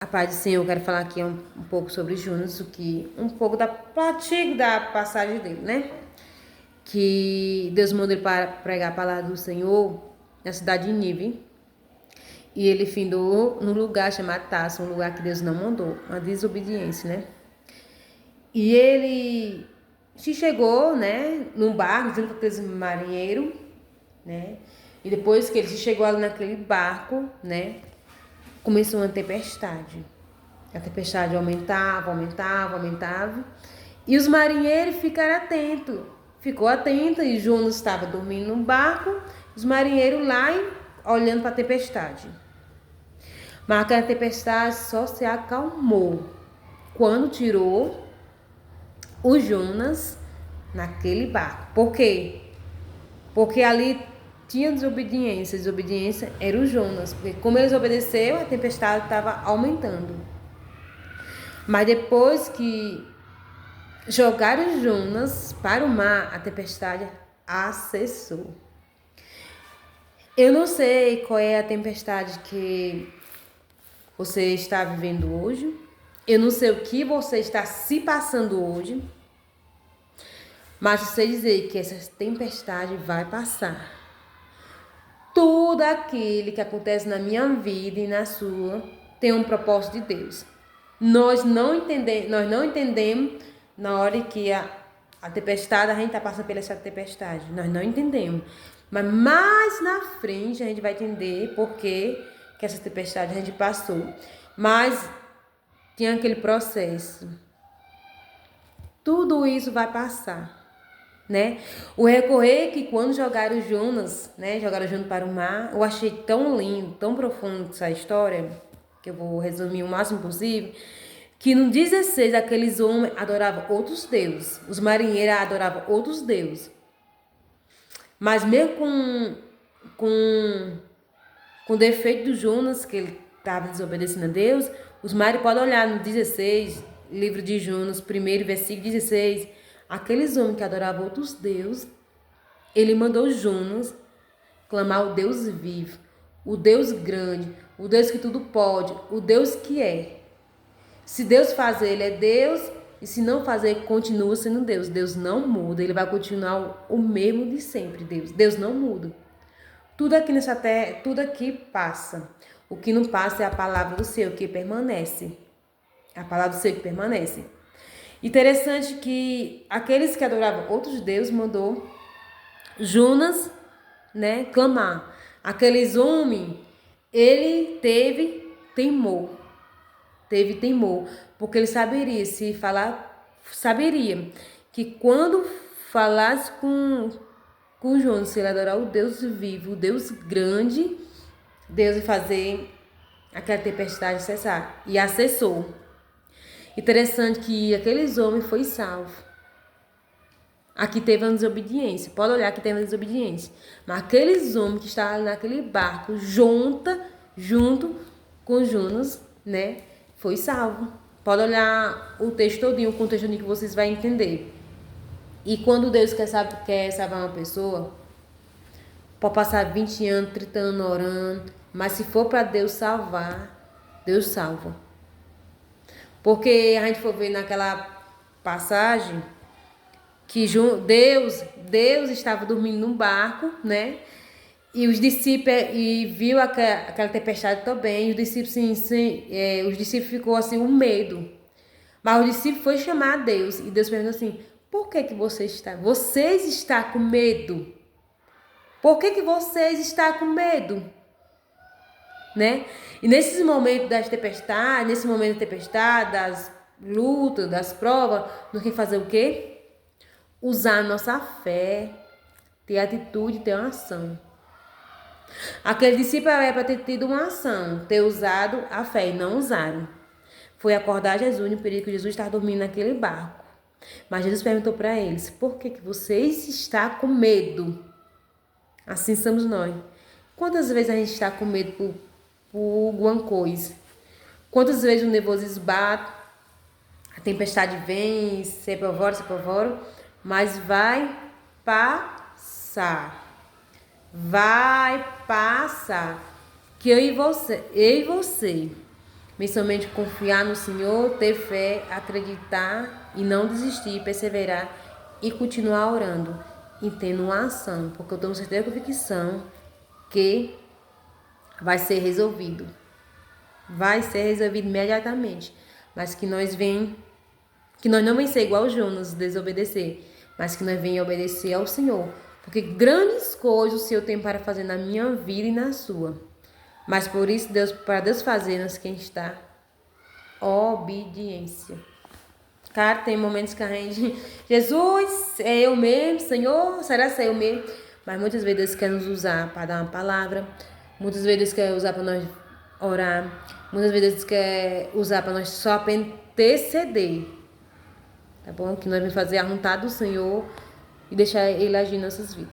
A paz do Senhor, eu quero falar aqui um pouco sobre Jonas, um pouco da parte da passagem dele, né? Que Deus mandou ele para pregar a palavra do Senhor na cidade de Nínive. E ele findou num lugar chamado Tarso, um lugar que Deus não mandou, uma desobediência, né? E ele se chegou, né, num barco junto com aqueles marinheiros, né? E depois que ele se chegou ali naquele barco, né, começou uma tempestade. A tempestade aumentava. E os marinheiros ficaram atentos. Ficou atento e Jonas estava dormindo no barco. Os marinheiros lá olhando para a tempestade. Mas aquela tempestade só se acalmou quando tirou o Jonas naquele barco. Por quê? Porque ali tinha desobediência. Desobediência era o Jonas. Porque como eles obedeceram, a tempestade estava aumentando. Mas depois que jogaram Jonas para o mar, a tempestade cessou. Eu não sei qual é a tempestade que você está vivendo hoje. Eu não sei o que você está se passando hoje. Mas eu sei dizer que essa tempestade vai passar. Tudo aquilo que acontece na minha vida e na sua tem um propósito de Deus. Nós não entendemos na hora que a tempestade, a gente está passando por essa tempestade. Nós não entendemos. Mas mais na frente a gente vai entender por que essa tempestade a gente passou. Mas tinha aquele processo. Tudo isso vai passar. Né? O recorrer que quando jogaram Jonas, né, jogaram Jonas para o mar, eu achei tão lindo, tão profundo essa história, que eu vou resumir o máximo possível, que no 16 aqueles homens adoravam outros deuses, os marinheiros adoravam outros deuses. Mas mesmo com o defeito do Jonas, que ele estava desobedecendo a Deus, os marinheiros podem olhar no 16, livro de Jonas, primeiro versículo 16, aqueles homens que adoravam outros deuses, ele mandou Jonas clamar o Deus vivo, o Deus grande, o Deus que tudo pode, o Deus que é. Se Deus fazer, ele é Deus, e se não fazer, continua sendo Deus. Deus não muda, ele vai continuar o mesmo de sempre, Deus. Deus não muda. Tudo aqui nessa terra, tudo aqui passa. O que não passa é a palavra do Senhor que permanece. A palavra do Senhor que permanece. Interessante que aqueles que adoravam outros deuses mandou Jonas, né, clamar. Aqueles homens, ele teve temor, porque ele saberia que quando falasse com Jonas, se ele adorar o Deus vivo, o Deus grande, Deus ia fazer aquela tempestade cessar. E cessou. Interessante que aqueles homens foi salvo. Aqui teve uma desobediência. Pode olhar que teve uma desobediência. Mas aqueles homens que estavam naquele barco junto com Jonas, né, foi salvo. Pode olhar o texto todinho, o contexto todinho que vocês vão entender. E quando Deus quer salvar uma pessoa, pode passar 20 anos, 30 anos orando, mas se for para Deus salvar, Deus salva. Porque a gente for ver naquela passagem que Deus estava dormindo num barco, né? E os discípulos viu aquela tempestade também. E os discípulos os discípulos ficou assim um medo. Mas o discípulo foi chamar a Deus e Deus perguntou assim: por que vocês estão com medo? Por que vocês estão com medo? Né? E nesses momentos das tempestades, nesse momento da tempestade, das lutas, das provas, nós temos que fazer o quê? Usar a nossa fé, ter atitude, ter uma ação. Aquele discípulo era para ter tido uma ação, ter usado a fé e não usaram. Foi acordar Jesus no período que Jesus estava dormindo naquele barco. Mas Jesus perguntou para eles: por que vocês estão com medo? Assim somos nós. Quantas vezes a gente está com medo por alguma coisa? Quantas vezes o nervosismo bate, a tempestade vem, se apavora, mas vai passar. Vai passar. Que eu e você Vem somente confiar no Senhor, ter fé, acreditar e não desistir, perseverar e continuar orando e tendo uma ação, porque eu tenho certeza e convicção que vai ser resolvido. Vai ser resolvido imediatamente. Mas que nós não vem ser igual Jonas, desobedecer, mas que nós venhamos obedecer ao Senhor. Porque grandes coisas o Senhor tem para fazer na minha vida e na sua. Mas por isso, para Deus fazer, nós quem está obediência. Cara, tem momentos que a gente... Jesus, é eu mesmo, Senhor, será que é eu mesmo? Mas muitas vezes Deus quer nos usar para dar uma palavra. Muitas vezes Deus quer usar para nós orar. Muitas vezes Deus quer usar para nós só interceder. Tá bom? Que nós vamos fazer a vontade do Senhor e deixar Ele agir em nossas vidas.